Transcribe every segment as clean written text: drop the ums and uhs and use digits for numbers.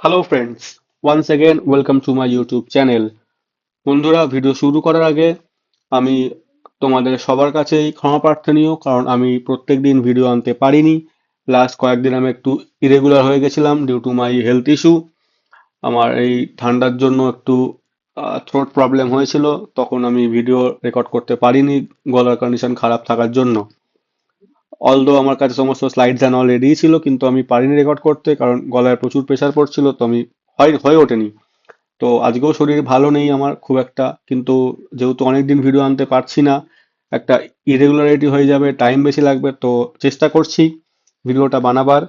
Hello friends, once again welcome to my YouTube channel. বন্ধুরা, video শুরু করার আগে আমি তোমাদের সবার কাছেই ক্ষমা প্রার্থনীয়, কারণ আমি প্রত্যেকদিন ভিডিও আনতে পারিনি। লাস্ট কয়েকদিন আমি একটু ইরেগুলার হয়ে গেছিলাম due to my health issue. আমার এই ঠান্ডার জন্য একটু থ্রোট প্রবলেম হয়েছিল, তখন আমি ভিডিও রেকর্ড করতে পারিনি গলার কন্ডিশন খারাপ থাকার জন্য। অলদো আমার কাছে সমস্ত স্লাইডস অ্যান্ড অল রেডি ছিল, কিন্তু আমি পারিনি রেকর্ড করতে কারণ গলায় প্রচুর প্রেশার পড়ছিল, তো আমি হয়ে ওঠেনি। তো আজকেও শরীর ভালো নেই আমার খুব একটা, কিন্তু যেহেতু অনেকদিন ভিডিও আনতে পারছি না, একটা ইরেগুলারিটি হয়ে যাবে, টাইম বেশি লাগবে, তো চেষ্টা করছি ভিডিওটা বানাবার।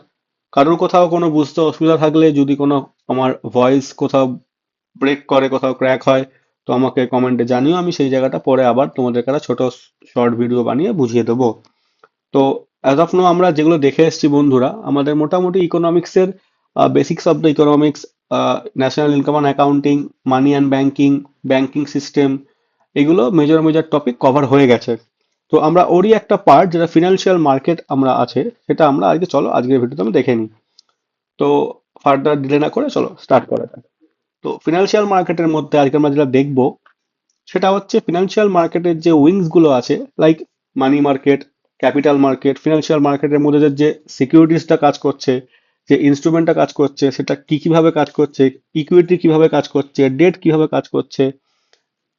কারোর কোথাও কোনো বুঝতে অসুবিধা থাকলে, যদি কোনো আমার ভয়েস কোথাও ব্রেক করে, কোথাও ক্র্যাক হয়, তো আমাকে কমেন্টে জানিও, আমি সেই জায়গাটা পরে আবার তোমাদের কাছে ছোট শর্ট ভিডিও বানিয়ে বুঝিয়ে দেবো। তো অ্যাজ অফ নো আমরা যেগুলো দেখে এসেছি বন্ধুরা, আমাদের মোটামুটি ইকোনমিক্সের basics of the economics, national income and accounting, money and banking, banking system, এগুলো মেজর মেজর টপিক কভার হয়ে গেছে। তো আমরা ওরই একটা পার্ট, যেটা ফিনান্সিয়াল মার্কেট আমরা আছে, সেটা আমরা আজকে চলো আজকের ভিডিওতে আমি দেখে নিই। তো ফার্দার ডিলে না করে চলো স্টার্ট করা যাক। তো ফিনান্সিয়াল মার্কেটের মধ্যে আজকে আমরা যেটা দেখবো, সেটা হচ্ছে ফিনান্সিয়াল মার্কেটের যে উইংস গুলো আছে, like money market, capital market. Financial মার্কেটের মধ্যে যে সিকিউরিটিসটা কাজ করছে, যে ইনস্ট্রুমেন্টটা কাজ করছে, সেটা কি কিভাবে কাজ করছে, ইকুইটি কিভাবে কাজ করছে, ডেট কিভাবে কাজ করছে,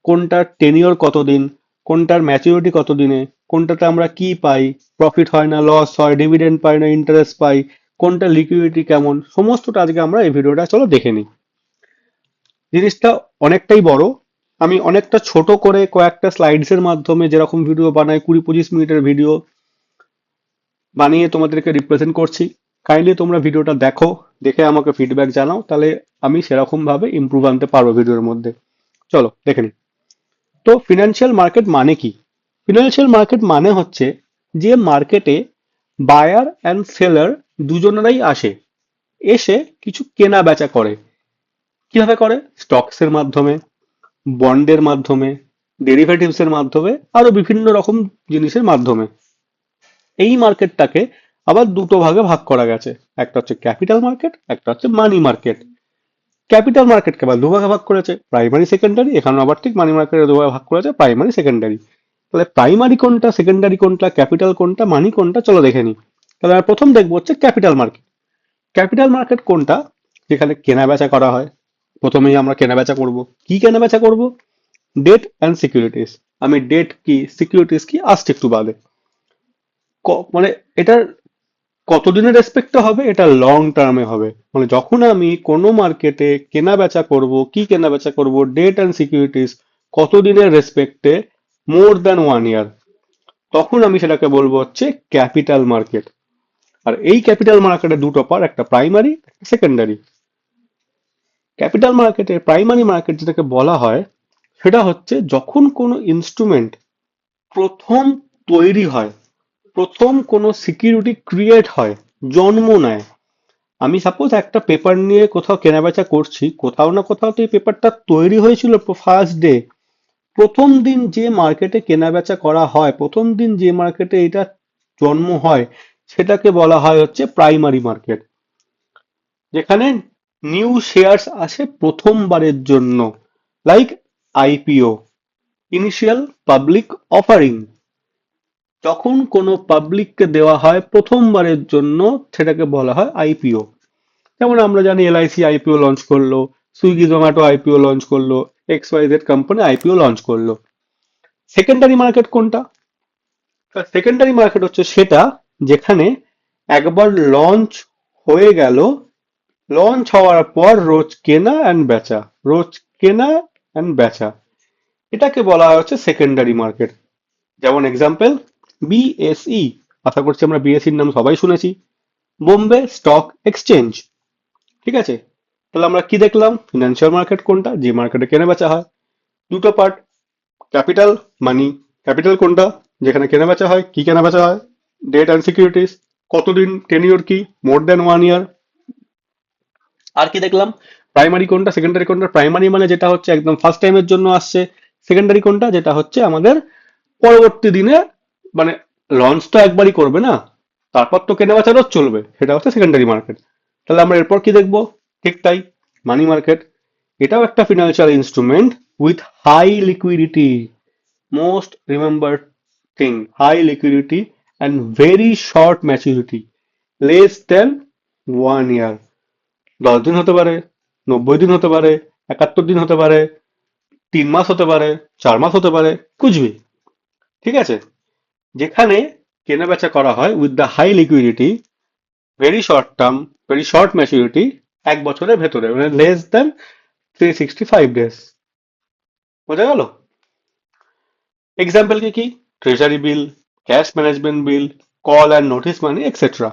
কোনটার টেনিওর কতদিন, কোনটার ম্যাচুরিটি কতদিনে, কোনটাতে আমরা কি পাই, প্রফিট হয় না লস হয়, ডিভিডেন্ড পাই না ইন্টারেস্ট পাই, কোনটা লিকুইডিটি কেমন, সমস্তটা আজকে আমরা এই ভিডিওটা চলো দেখে নিই। জিনিসটা অনেকটাই বড়। আমি অনেকটা ছোট করে কয়েকটা স্লাইডস এর মাধ্যমে, যেরকম ভিডিও বানাই 20-25 মিনিটের ভিডিও বানিয়ে তোমাদেরকে রিপ্রেজেন্ট করছি। কাইন্ডলি তোমরা ভিডিওটা দেখো, দেখে আমাকে ফিডব্যাক জানাও, তাহলে আমি সেরকম ভাবে ইমপ্রুভ আনতে পারবো ভিডিওর মধ্যে। চলো দেখে নিই। তো ফিনান্সিয়াল মার্কেট মানে কি? ফিনান্সিয়াল মার্কেট মানে হচ্ছে যে মার্কেটে বায়ার অ্যান্ড সেলার দুজনেরাই আসে, এসে কিছু কেনা বেচা করে। কিভাবে করে? স্টকস এর মাধ্যমে, বন্ডের মাধ্যমে, ডেরিভেটিভস এর মাধ্যমে, আরো বিভিন্ন রকম জিনিসের মাধ্যমে। এই মার্কেটটাকে আবার দুটো ভাগে ভাগ করা গেছে, একটা হচ্ছে ক্যাপিটাল মার্কেট, একটা হচ্ছে মানি মার্কেট। ক্যাপিটাল মার্কেটকে আবার দুভাগে ভাগ করেছে, প্রাইমারি সেকেন্ডারি। এখানে আবার ঠিক মানি মার্কেটে দুভাগে ভাগ করেছে, প্রাইমারি সেকেন্ডারি। তাহলে প্রাইমারি কোনটা, সেকেন্ডারি কোনটা, ক্যাপিটাল কোনটা, মানি কোনটা, চলো দেখে নিই। তাহলে আমরা প্রথম দেখবো হচ্ছে ক্যাপিটাল মার্কেট। ক্যাপিটাল মার্কেট কোনটা? যেখানে কেনা বেচা করা হয়। প্রথমেই আমরা কেনা বেচা করবো। কি কেনা বেচা করব? Debt and securities. আমি ডেট কি সিকিউরিটিস কি আসছে একটু বাদে। মানে এটার কতদিনের রেসপেক্টে হবে? এটা লং টার্মে হবে। মানে যখন আমি কোনো মার্কেটে কেনা বেচা করব, কি কেনা বেচা করব, ডেট অ্যান্ড সিকিউরিটিস কতদিনের রেসপেক্টে, মোর দ্যান 1 ইয়ার, তখন আমি সেটাকে বলবো হচ্ছে ক্যাপিটাল মার্কেট। আর এই ক্যাপিটাল মার্কেটে দুটো পার্ট, একটা প্রাইমারি, একটা সেকেন্ডারি। ক্যাপিটাল মার্কেটে প্রাইমারি মার্কেট যেটাকে বলা হয়, সেটা হচ্ছে যখন কোনো ইনস্ট্রুমেন্ট প্রথম তৈরি হয়, প্রথম কোনো সিকিউরিটি ক্রিয়েট হয়, জন্ম নেয়। আমি সাপোজ একটা পেপার নিয়ে কোথাও কেনাবেচা করছি, কোথাও না কোথাও তো এই পেপারটা তৈরি হয়েছিল ফার্স্ট ডে। প্রথম দিন যে মার্কেটে কেনাবেচা করা হয়, প্রথম দিন যে মার্কেটে এটা জন্ম হয়, সেটাকে বলা হয় হচ্ছে প্রাইমারি মার্কেট। যেখানে নিউ শেয়ার্স আসে প্রথমবারের জন্য, like IPO, initial public offering. যখন কোনো পাবলিককে দেওয়া হয় প্রথমবারের জন্য, সেটাকে বলা হয় আইপিও। যেমন আমরা জানি এলআইসি আইপিও লঞ্চ করলো, সুইগি জোম্যাটো আইপিও লঞ্চ করলো, XYZ কোম্পানি আইপিও লঞ্চ করলো। সেকেন্ডারি মার্কেট কোনটা? সেকেন্ডারি মার্কেট হচ্ছে সেটা যেখানে একবার লঞ্চ হয়ে গেল, লঞ্চ হওয়ার পর রোজ কেনা অ্যান্ড বেচা, রোজ কেনা অ্যান্ড বেচা, এটাকে বলা হয় হচ্ছে সেকেন্ডারি মার্কেট। যেমন এক্সাম্পল, বিএসই। আশা করছি আমরা বিএসইর নাম সবাই শুনেছি, বোম্বে স্টক এক্সচেঞ্জ। ঠিক আছে? তাহলে আমরা কি দেখলাম? ফিনান্সিয়াল মার্কেট কোনটা? যে মার্কেটে কেনা বেচা হয়। দুটো পার্ট, ক্যাপিটাল, মানি। ক্যাপিটাল কোনটা? যেখানে কেনা বেচা হয়। কি কেনা বেচা হয়? Debt and securities. কতদিন, টেনিওর কি, মোর দেন 1 ইয়ার। আর কি দেখলাম? প্রাইমারি কোনটা, সেকেন্ডারি কোনটা? প্রাইমারি মানে যেটা হচ্ছে একদম ফার্স্ট টাইমের জন্য আসছে। সেকেন্ডারি কোনটা? যেটা হচ্ছে আমাদের পরবর্তী দিনে, মানে লঞ্চ তো একবারই করবে না, তারপর তো কেনা বেচা রোজ চলবে, সেটা হচ্ছে সেকেন্ডারি মার্কেট। তাহলে আমরা এরপর কি দেখবো? ঠিক তাই, মানি মার্কেট এটাও একটা financial instrument with high liquidity, most remember thing, high liquidity and very short maturity, less than 1 year. 10 দিন হতে পারে, 90 দিন হতে পারে, 71 দিন হতে পারে, 3 মাস হতে পারে, 4 মাস হতে পারে, কুছবি। ঠিক আছে, যেখানে কেনা বেচা করা হয় with the high liquidity, very short term, very short maturity, 1 বছরের ভেতরে, মানে লেস দেন 365 ডেজ। বোঝা গেল? এক্সাম্পল কি কি? Treasury bill, cash management bill, call and notice money, etcetera.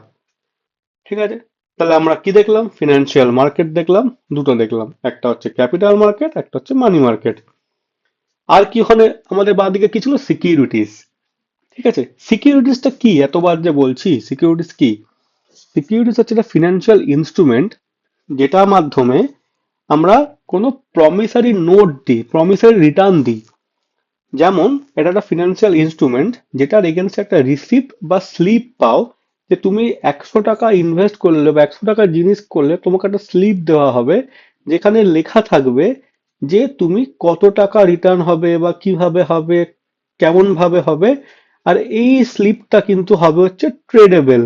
ঠিক আছে, তাহলে আমরা কি দেখলাম? ফিনান্সিয়াল মার্কেট দেখলাম, দুটো দেখলাম, একটা হচ্ছে ক্যাপিটাল মার্কেট, একটা হচ্ছে মানি মার্কেট। আর কি ওখানে আমাদের বাঁদিকে কি ছিল? সিকিউরিটিজ। ঠিক আছে, সিকিউরিটিসটা কি? এতবার যে বলছি সিকিউরিটিস কি, সিকিউরিটিস হচ্ছে একটা ফিনান্সিয়াল ইনস্ট্রুমেন্ট যেটার মাধ্যমে আমরা কোনো প্রমিসারি নোট দিই, প্রমিসারি রিটার্ন দিই। যেমন এটা একটা ফিনান্সিয়াল ইনস্ট্রুমেন্ট যেটার এগেনস্টে একটা রিসিপ্ট বা স্লিপ পাও, যে তুমি 100 টাকা ইনভেস্ট করলে বা 100 টাকার জিনিস করলে তোমাকে একটা স্লিপ দেওয়া হবে, যেখানে লেখা থাকবে যে তুমি কত টাকা রিটার্ন হবে বা কিভাবে হবে, কেমন ভাবে হবে। আর এই স্লিপটা কিন্তু হবে হচ্ছে ট্রেডেবল,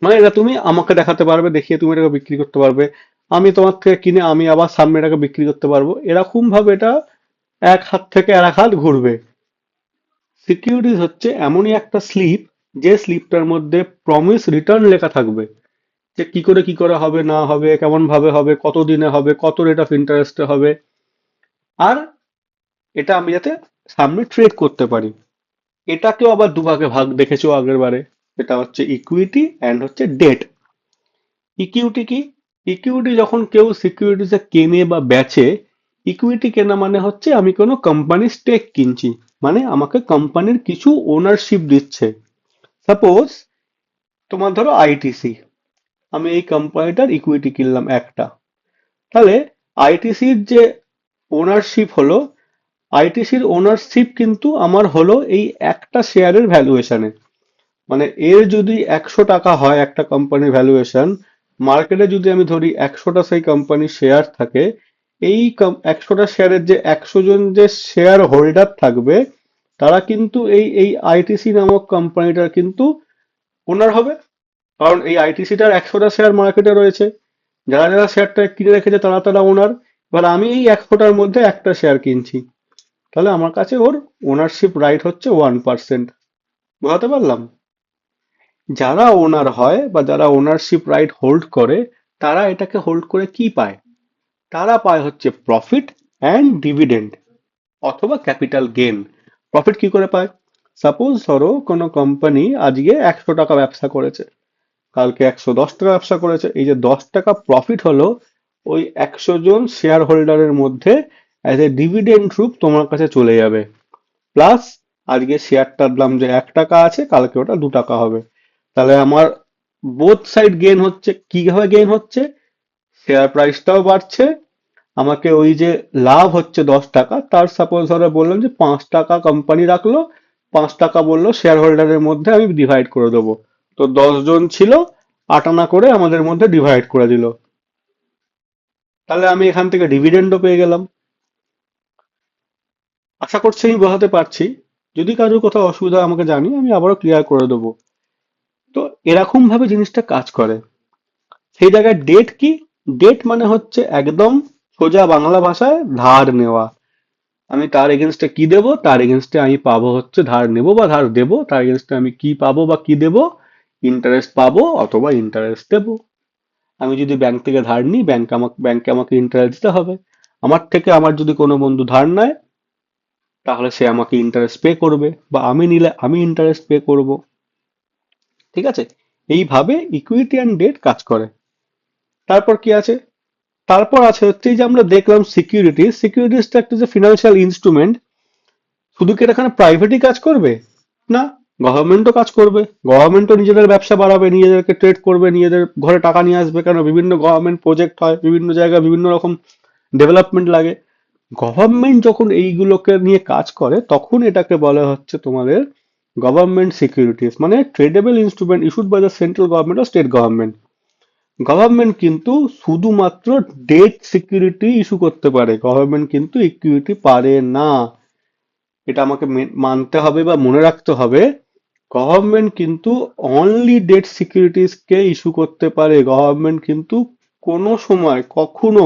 মানে এটা তুমি আমাকে দেখাতে পারবে, দেখিয়ে তুমি এটাকে বিক্রি করতে পারবে, আমি তোমার থেকে কিনে আমি আবার সামনে এটাকে বিক্রি করতে পারবো, এরকম ভাবে এটা এক হাত থেকে আর এক হাত ঘুরবে। সিকিউরিটিজ হচ্ছে এমনই একটা স্লিপ, যে স্লিপটার মধ্যে প্রমিস রিটার্ন লেখা থাকবে, যে কি করে হবে না হবে, কেমন ভাবে হবে, কত দিনে হবে, কত রেট অফ ইন্টারেস্টে হবে। আর এটা আমি যাতে সামনে ট্রেড করতে পারি। এটাকেও আবার দুভাগে ভাগ দেখেছো আগের বারে, এটা হচ্ছে ইকুইটি অ্যান্ড হচ্ছে ডেট। ইকুইটি কি? ইকুইটি যখন কেউ সিকিউরিটিসে কেনে বা বেচে, ইকুইটি কেনা মানে হচ্ছে আমি কোনো কোম্পানির স্টেক কিনছি, মানে আমাকে কোম্পানির কিছু ওনারশিপ দিচ্ছে। সাপোজ তোমার ধরো আইটিসি, আমি এই কোম্পানিটার ইকুইটি কিনলাম একটা, তাহলে আইটিসির যে ওনারশিপ হলো, আইটিসির ওনারশিপ কিন্তু আমার হলো এই একটা শেয়ারের ভ্যালুয়েশনে। মানে এর যদি 100 টাকা হয় একটা কোম্পানির ভ্যালুয়েশন, মার্কেটে যদি আমি ধরি 100টা সেই কোম্পানির শেয়ার থাকে, এই 100টা শেয়ারের যে 100 জন যে শেয়ার হোল্ডার থাকবে, তারা কিন্তু এই এই আইটিসি নামক কোম্পানিটার কিন্তু ওনার হবে। কারণ এই আইটিসিটার 100টা শেয়ার মার্কেটে রয়েছে, যারা যারা শেয়ারটা কিনে রেখেছে তারা তারা ওনার। এবার আমি এই 100টার মধ্যে একটা শেয়ার কিনছি, তাহলে আমার কাছে ওর ওনারশিপ রাইট হচ্ছে 1%। বোঝাতে পারলাম? যারা ওনার হয় বা যারা ওনারশিপ রাইট হোল্ড করে, তারা এটাকে হোল্ড করে কি পায়? তারা পায় হচ্ছে প্রফিট অ্যান্ড ডিভিডেন্ড অথবা ক্যাপিটাল গেন। প্রফিট কি করে পায়? সাপোজ ধরো কোনো কোম্পানি আজকে 100 টাকা ব্যবসা করেছে, কালকে 110 টাকা ব্যবসা করেছে, এই যে 10 টাকা প্রফিট হলো, ওই 100 জন শেয়ার হোল্ডারের মধ্যে অ্যাজ এ ডিভিডেন্ড রূপ তোমার কাছে চলে যাবে। প্লাস আজকে শেয়ারটার দাম যে 1 টাকা আছে, কালকে ওটা 2 টাকা হবে। তাহলে আমার বোথ সাইড গেইন হচ্ছে। কিভাবে গেইন হচ্ছে? শেয়ার প্রাইসটাও বাড়ছে, আমাকে ওই যে লাভ হচ্ছে 10 টাকা, তার সাপোজ ধরো বললাম যে 5 টাকা কোম্পানি রাখলো, 5 টাকা বললো শেয়ার হোল্ডারের মধ্যে আমি ডিভাইড করে দেবো। তো 10 জন ছিল, 8 আনা করে আমাদের মধ্যে ডিভাইড করে দিল, তাহলে আমি এখান থেকে ডিভিডেন্ডও পেয়ে গেলাম। আশা করছি আমি বোঝাতে পারছি। যদি কারোর কোথাও অসুবিধা হয় আমাকে জানি, আমি আবারও ক্লিয়ার করে দেবো। তো এরকম ভাবে জিনিসটা কাজ করে। সেই জায়গায় ডেট কি? ডেট মানে হচ্ছে একদম সোজা বাংলা ভাষায় ধার নেওয়া। আমি তার এগেনস্টে কি দেব? তার এগেনস্টে আমি পাবো হচ্ছে, ধার নেব বা ধার দেবো, তার এগেনস্টে আমি কি পাবো বা কি দেবো? ইন্টারেস্ট পাবো অথবা ইন্টারেস্ট দেবো। আমি যদি ব্যাংক থেকে ধার নিই, ব্যাংকে আমাকে ইন্টারেস্ট দিতে হবে। আমার থেকে আমার যদি কোনো বন্ধু ধার নেয়, তাহলে সে আমাকে ইন্টারেস্ট পে করবে, বা আমি নিলে আমি ইন্টারেস্ট পে করব। ঠিক আছে, এইভাবে ইকুইটি অ্যান্ড ডেট কাজ করে। তারপর কি আছে? তারপর আছে হচ্ছে এই যে আমরা দেখলাম সিকিউরিটিজ। সিকিউরিটিজটা একটা যে ফিনান্সিয়াল ইনস্ট্রুমেন্ট, শুধু কি এটা এখানে প্রাইভেটই কাজ করবে? না, গভর্নমেন্টও কাজ করবে। গভর্নমেন্টও নিজেদের ব্যবসা বাড়াবে, নিজেদেরকে ট্রেড করবে, নিজেদের ঘরে টাকা নিয়ে আসবে, কেন বিভিন্ন গভর্নমেন্ট প্রজেক্ট হয়, বিভিন্ন জায়গায় বিভিন্ন রকম ডেভেলপমেন্ট লাগে। গভর্নমেন্ট যখন এইগুলোকে নিয়ে কাজ করে, তখন এটাকে বলা হচ্ছে তোমাদের গভর্নমেন্ট সিকিউরিটিজ, মানে tradeable instrument issued by the central government or state government. Government কিন্তু শুধুমাত্র ডেট সিকিউরিটি ইস্যু করতে পারে, গভর্নমেন্ট কিন্তু ইকুইটি পারে না। এটা আমাকে মানতে হবে বা মনে রাখতে হবে। গভর্নমেন্ট কিন্তু অনলি ডেট সিকিউরিটিজ কে ইস্যু করতে পারে, গভর্নমেন্ট কিন্তু কোনো সময় কখনো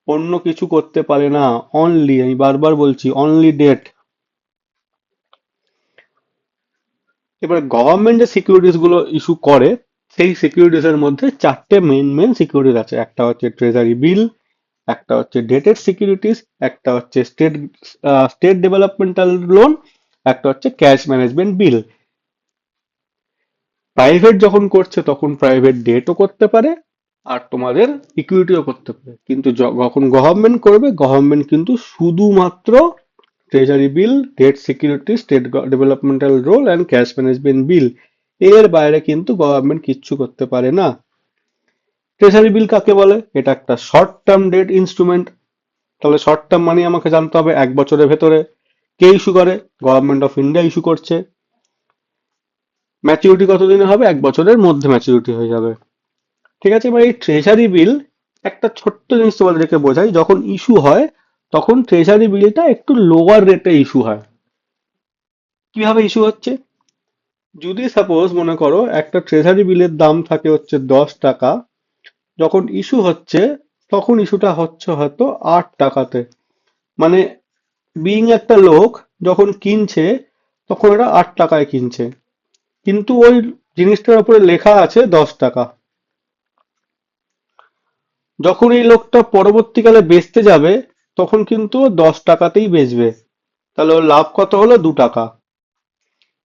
অন্য কিছু করতে পারে না। অনলি, আমি বারবার বলছি, অনলি ডেট। এবার গভর্নমেন্ট যে সিকিউরিটিজ গুলো ইস্যু করে, সেই সিকিউরিটিজ এর মধ্যে চারটে মেন সিকিউরিটিজ আছে। একটা হচ্ছে ট্রেজারি বিল, একটা হচ্ছে ডেটেড সিকিউরিটিজ, একটা হচ্ছে স্টেট ডেভেলপমেন্টাল লোন, একটা হচ্ছে ক্যাশ ম্যানেজমেন্ট বিল। প্রাইভেট যখন করছে তখন প্রাইভেট ডেটও করতে পারে আর তোমাদের ইকুইটিও করতে পারে, কিন্তু যখন গভর্নমেন্ট করবে, গভর্নমেন্ট কিন্তু শুধুমাত্র treasury bill, debt security, state developmental role and cash management bill, এর বাইরে কিন্তু গভর্নমেন্ট কিচ্ছু করতে পারে না। ট্রেজারি বিল কাকে বলে? এটা একটা শর্ট টার্ম ডেট ইনস্ট্রুমেন্ট। তাহলে শর্ট টার্ম মানে আমাকে জানতে হবে 1 বছরের ভেতরে। কে ইস্যু করে? গভর্নমেন্ট অফ ইন্ডিয়া ইস্যু করছে। ম্যাচুরিটি কতদিনে হবে? 1 বছরের মধ্যে ম্যাচুরিটি হয়ে যাবে। ঠিক আছে, এবার এই ট্রেজারি বিল একটা ছোট্ট জিনিস তোমাদেরকে বোঝাই। যখন ইস্যু হয় তখন ট্রেজারি বিলটা একটু লোয়ার রেটে ইস্যু হয়। কিভাবে ইস্যু হচ্ছে? যদি সাপোজ মনে করো একটা ট্রেজারি বিলের দাম থাকে হচ্ছে 10 টাকা, যখন ইস্যু হচ্ছে তখন ইস্যুটা হচ্ছে হয়তো 8 টাকাতে। মানে বিইং একটা লোক যখন কিনছে তখন এটা 8 টাকায় কিনছে, কিন্তু ওই জিনিসটার উপরে লেখা আছে 10 টাকা। যখন এই লোকটা পরবর্তীকালে বেচতে যাবে তখন কিন্তু 10 টাকাতেই বেচবে। তাহলে ওর লাভ কত হলো? 2 টাকা।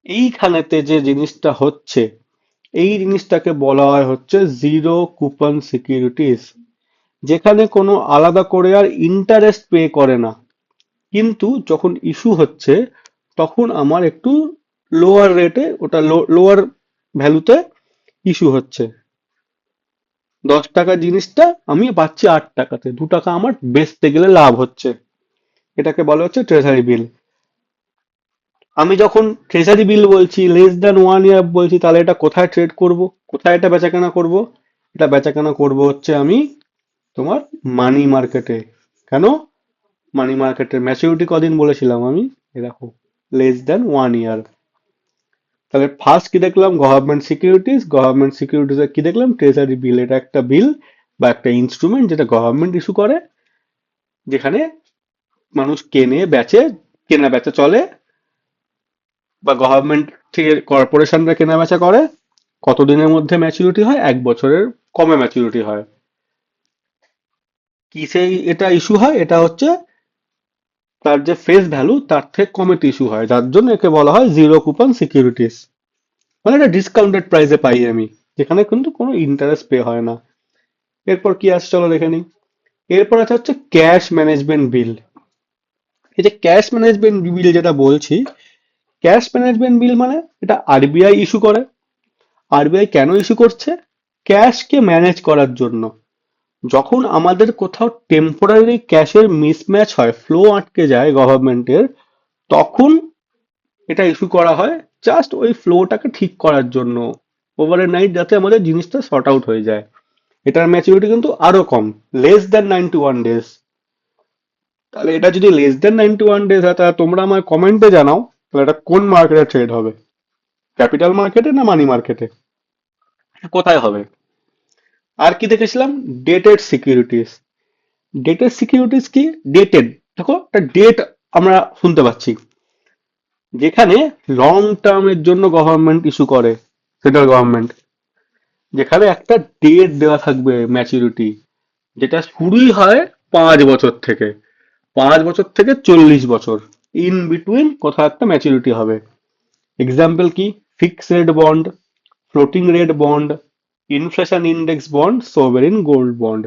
এইখানেতে যে জিনিসটা হচ্ছে, এই জিনিসটাকে বলা হয় হচ্ছে জিরো কুপন সিকিউরিটিজ, যেখানে কোনো আলাদা করে আর ইন্টারেস্ট পে করে না, কিন্তু যখন ইস্যু হচ্ছে তখন আমার একটু লোয়ার রেটে, ওটা লোয়ার ভ্যালুতে ইস্যু হচ্ছে। 10 টাকার জিনিসটা আমি পাচ্ছি 8 টাকাতে, 2 টাকা আমার বেচতে গেলে লাভ হচ্ছে। এটাকে বলা হচ্ছে ট্রেজারি বিল। আমি যখন ট্রেজারি বিল বলছি, লেস দ্যান 1 ইয়ার বলছি, তাহলে এটা কোথায় ট্রেড করব? কোথায় এটা বেচাকেনা করব? এটা বেচাকেনা করব হচ্ছে আমি তোমার মানি মার্কেটে। কেন? মানি মার্কেটের ম্যাচুরিটি কদিন বলেছিলাম আমি? এ দেখো, লেস দ্যান 1 ইয়ার। তাহলে ফার্স্ট কি দেখলাম? Government securities. গভর্নমেন্ট সিকিউরিটিজ কি দেখলাম? Treasury bill. এটা একটা বিল বা একটা ইনস্ট্রুমেন্ট যেটা গভর্নমেন্ট ইস্যু করে, যেখানে মানুষ কেনে বেচে, কেনা বেচা চলে, বা গভর্নমেন্ট থেকে কর্পোরেশনরা কেনা বেচা করে। কতদিনের মধ্যে ম্যাচুরিটি হয়? 1 বছরের কমে ম্যাচুরিটি হয়। কিসেই এটা ইস্যু হয়? এটা হচ্ছে তার যে ফেস ভ্যালু তার থেকে কমেতে ইস্যু হয়, যার জন্য একে বলা হয় জিরো কুপন সিকিউরিটিস। মানে এটা ডিসকাউন্টেড প্রাইসে পাই আমি, যেখানে কিন্তু কোনো ইন্টারেস্ট পে হয় না। এরপর কি আসছে চলো দেখে নিই। এরপর আছে হচ্ছে ক্যাশ ম্যানেজমেন্ট বিল। এই যে ক্যাশ ম্যানেজমেন্ট বিল যেটা বলছি, ক্যাশ ম্যানেজমেন্ট বিল মানে এটা আরবিআই ইস্যু করে। আরবিআই কেন ইস্যু করছে? ক্যাশকে ম্যানেজ করার জন্য। যখন আমাদের কোথাও টেম্পোরারি ক্যাশের মিসম্যাচ হয়, ফ্লো আটকে যায় গভর্নমেন্টের, তখন এটা ইস্যু করা হয় জাস্ট ওই ফ্লোটাকে ঠিক করার জন্য, ওভার নাইট যাতে আমাদের জিনিসটা সর্ট আউট হয়ে যায়। এটার ম্যাচুরিটি কিন্তু আরো কম, লেস দ্যান 91 ডেজ। তাহলে এটা যদি লেস দ্যান 91 ডেজ হয়, তাহলে তোমরা আমার কমেন্টে জানাও, তাহলে এটা কোন মার্কেটে ট্রেড হবে? ক্যাপিটাল মার্কেটে না মানি মার্কেটে? কোথায় হবে? আর কি দেখেছিলাম? Dated securities. ডেটেড সিকিউরিটিস কি? ডেটেড, দেখো একটা ডেট আমরা শুনতে পাচ্ছি, যেখানে লং টার্মের জন্য গভর্নমেন্ট ইস্যু করে, সেন্ট্রাল গভর্নমেন্ট, যেখানে একটা ডেট দেওয়া থাকবে ম্যাচুরিটি, যেটা শুরুই হয় 5 বছর থেকে, 5 বছর থেকে 40 বছর, ইন বিটুইন কোথাও একটা ম্যাচুরিটি হবে। এক্সাম্পল কি? Fix rate bond, floating rate bond, inflation index bond, sovereign gold bond.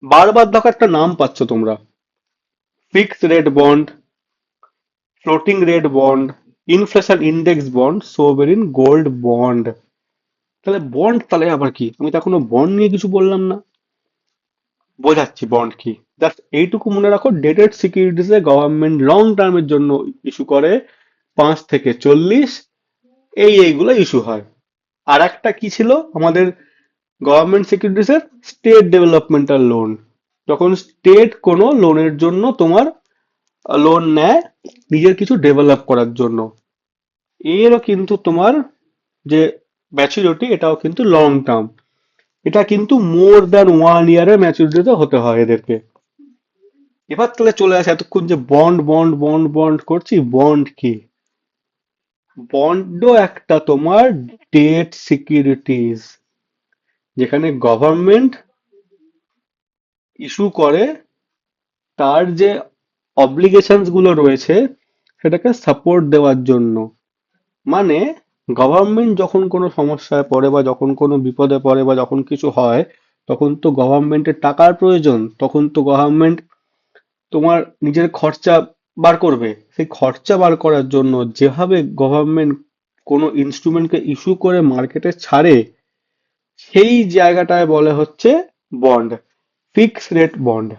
বারবার দেখো একটা নাম পাচ্ছ তোমরা, fix rate bond, floating rate bond, inflation index bond, sovereign gold bond. তাহলে বন্ড তাহলে আবার কি? আমি তো এখনো বন্ড নিয়ে কিছু বললাম না। বোঝাচ্ছি বন্ড কি। জাস্ট এইটুকু মনে রাখো, dated securities a government long টার্মের জন্য ইস্যু করে, 5 থেকে 40, এইগুলো ইস্যু হয়। আর একটা কি ছিল আমাদের গভর্নমেন্ট সিকিউরিটিজ এর? State developmental loan. যখন স্টেট কোনো লোনের জন্য তোমার লোন নেয় নিজের কিছু ডেভেলপ করার জন্য, এরও কিন্তু তোমার যে ম্যাচুরিটি এটাও কিন্তু লং টার্ম। এটা কিন্তু মোর দ্যান 1 ইয়ারের ম্যাচুরিটিতে হতে হয় এদেরকে। এবার তাহলে চলে আসে এতক্ষণ যে বন্ড বন্ড বন্ড বন্ড করছি, বন্ড কি? বন্ডও একটা তোমার ডেট সিকিউরিটিজ, যেখানে গভর্নমেন্ট ইস্যু করে তার যে অব্লিগেশনস গুলো রয়েছে সেটাকে সাপোর্ট দেওয়ার জন্য। মানে গভর্নমেন্ট যখন কোনো সমস্যায় পড়ে বা যখন কোনো বিপদে পড়ে বা যখন কিছু হয়, তখন তো গভর্নমেন্টের টাকার প্রয়োজন, তখন তো গভর্নমেন্ট তোমার নিজের খরচা বার করবে। সেই খরচা বার করার জন্য যেভাবে গভর্নমেন্ট কোনো ইনস্ট্রুমেন্টকে ইস্যু করে মার্কেটে ছাড়ে, সেই জায়গাটায় বলে হচ্ছে bond. Fix rate bond,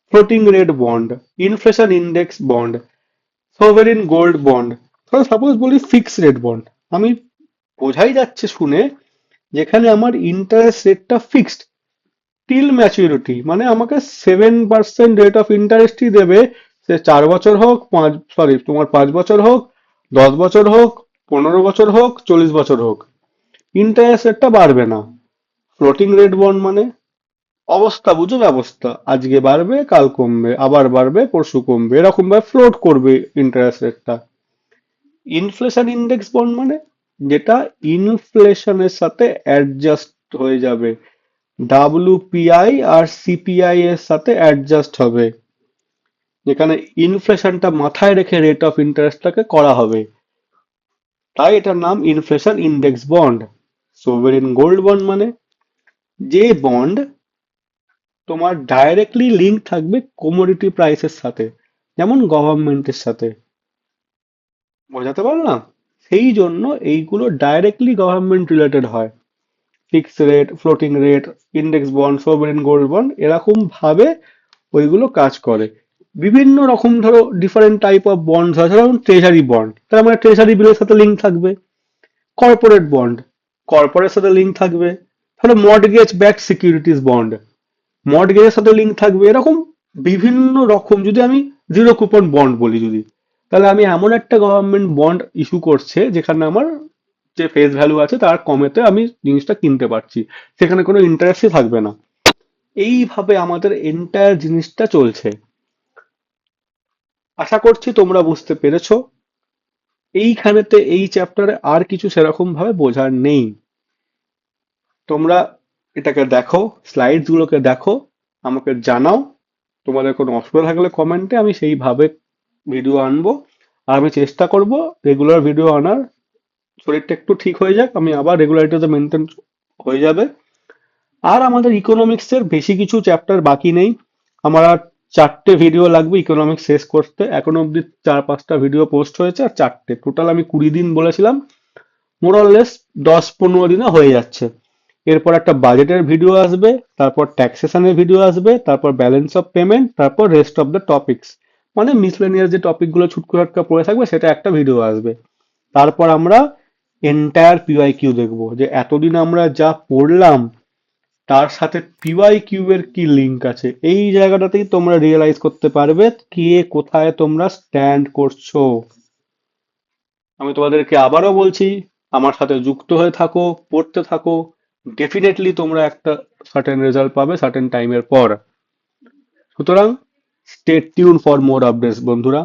floating rate bond, inflation index bond, sovereign gold bond. ধরো সাপোজ বলি ফিক্স রেট বন্ড, আমি বোঝাই যাচ্ছে শুনে যেখানে আমার ইন্টারেস্ট রেটটা ফিক্সড টিল ম্যাচুরিটি, মানে আমাকে 7% রেট অফ ইন্টারেস্টই দেবে। সে 4 বছর হোক, তোমার 5 বছর হোক, 10 বছর হোক, 15 বছর হোক, 40 বছর হোক, ইন্টারেস্ট রেটটা বাড়বে না। ফ্লোটিং রেট বন্ড মানে অবস্থা বুঝো ব্যবস্থা, আজকে বাড়বে কাল কমবে, আবার বাড়বে পরশু কমবে, এরকম ভাবে ফ্লোট করবে ইন্টারেস্ট রেটটা। ইনফ্লেশন ইন্ডেক্স বন্ড মানে যেটা ইনফ্লেশনের সাথে অ্যাডজাস্ট হয়ে যাবে, ডাব্লিউপিআই আর সিপিআই এর সাথে অ্যাডজাস্ট হবে, যেখানে ইনফ্লেশনটা মাথায় রেখে রেট অফ ইন্টারেস্টটাকে করা হবে। তাই এটার নাম inflation index bond. Sovereign gold bond মানে যে বন্ড তোমার ডাইরেক্টলি লিঙ্ক থাকবে কমোডিটি প্রাইসের সাথে, যেমন গভর্নমেন্টের সাথে। বোঝাতে পারলাম? সেই জন্য এইগুলো ডাইরেক্টলি গভর্নমেন্ট রিলেটেড হয়। Fix rate, floating rate, index bond, sovereign gold bond, এরকম ভাবে ওইগুলো কাজ করে। বিভিন্ন রকম ধরো ডিফারেন্ট টাইপ অফ বন্ড আছে, যেমন ট্রেজারি বন্ড, তার মানে ট্রেজারি বিলের সাথে লিঙ্ক থাকবে। কর্পোরেট বন্ড, কর্পোরেট সাথে লিঙ্ক থাকবে। ধরো মর্টগেজ ব্যাকড সিকিউরিটিজ বন্ড, মর্টগেজের সাথে লিঙ্ক থাকবে। এরকম বিভিন্ন রকম। যদি আমি জিরো কুপন বন্ড বলি, যদি, তাহলে আমি এমন একটা গভর্নমেন্ট বন্ড ইস্যু করছে যেখানে আমার যে ফেস ভ্যালু আছে তার কমেতে আমি জিনিসটা কিনতে পারছি, সেখানে কোনো ইন্টারেস্টই থাকবে না। এইভাবে আমাদের এন্টায়ার জিনিসটা চলছে। আশা করছি তোমরা বুঝতে পেরেছো। এইখানেতে এই চ্যাপ্টারে আর কিছু সেরকম ভাবে বোঝার নেই। তোমরা এটাকে দেখো, স্লাইডস গুলোকে দেখো, আমাকে জানাও। তোমাদের কোনো অসুবিধা থাকলে কমেন্টে, আমি সেইভাবে ভিডিও আনবো। আর আমি চেষ্টা করব রেগুলার ভিডিও আনার। শরীরটা একটু ঠিক হয়ে যাক, আমি আবার রেগুলারিটিতে মেনটেন হয়ে যাবে। আর আমাদের ইকোনমিক্সের বেশি কিছু চ্যাপ্টার বাকি নেই। আমার আর 4টে ভিডিও লাগবে ইকোনমিক্স শেষ করতে। এখনো অব্দি 4-5টা ভিডিও পোস্ট হয়েছে, আর 4টে টোটাল। আমি 20 দিন বলেছিলাম, মোরলেস 10-15 দিনে হয়ে যাচ্ছে। এরপর একটা বাজেটের ভিডিও আসবে, তারপর ট্যাক্সেশনের ভিডিও আসবে, তারপর ব্যালেন্স অফ পেমেন্ট, তারপর রেস্ট অফ দ্য টপিকস, মানে মিসলেনিয়াস যে টপিকগুলো ছুটকো ছটকা পড়ে থাকবে সেটা একটা ভিডিও আসবে। তারপর আমরা এন্টায়ার পিওয়াই কিউ দেখবো, যে এতদিন আমরা যা পড়লাম তার সাথে পিওয়াই কিউ এর কি লিঙ্ক আছে। এই জায়গাটাতেই তোমরা রিয়েলাইজ করতে পারবে কে কোথায় তোমরা স্ট্যান্ড করছো। আমি তোমাদেরকে আবারও বলছি, আমার সাথে যুক্ত হয়ে থাকো, পড়তে থাকো। ডেফিনেটলি তোমরা একটা সার্টেন রেজাল্ট পাবে সার্টেন টাইমের পর। সুতরাং stay tune for more updates বন্ধুরা।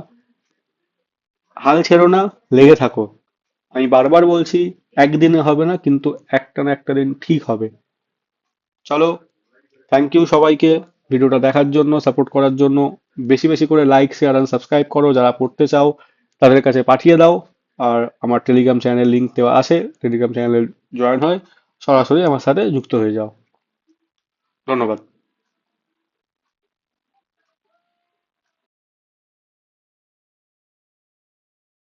হাল ছেড়ো না, লেগে থাকো। আমি বারবার বলছি, একদিনে হবে না, কিন্তু একটা না একটা দিন ঠিক হবে। চলো, থ্যাংক ইউ সবাইকে ভিডিওটা দেখার জন্য, সাপোর্ট করার জন্য। বেশি বেশি করে লাইক, শেয়ার আর সাবস্ক্রাইব করো। যারা পড়তে চাও তাদের কাছে পাঠিয়ে দাও। আর আমার টেলিগ্রাম চ্যানেল লিঙ্ক দেওয়া আছে, টেলিগ্রাম চ্যানেলে জয়েন হয়, সরাসরি আমার সাথে যুক্ত হয়ে যাও। ধন্যবাদ।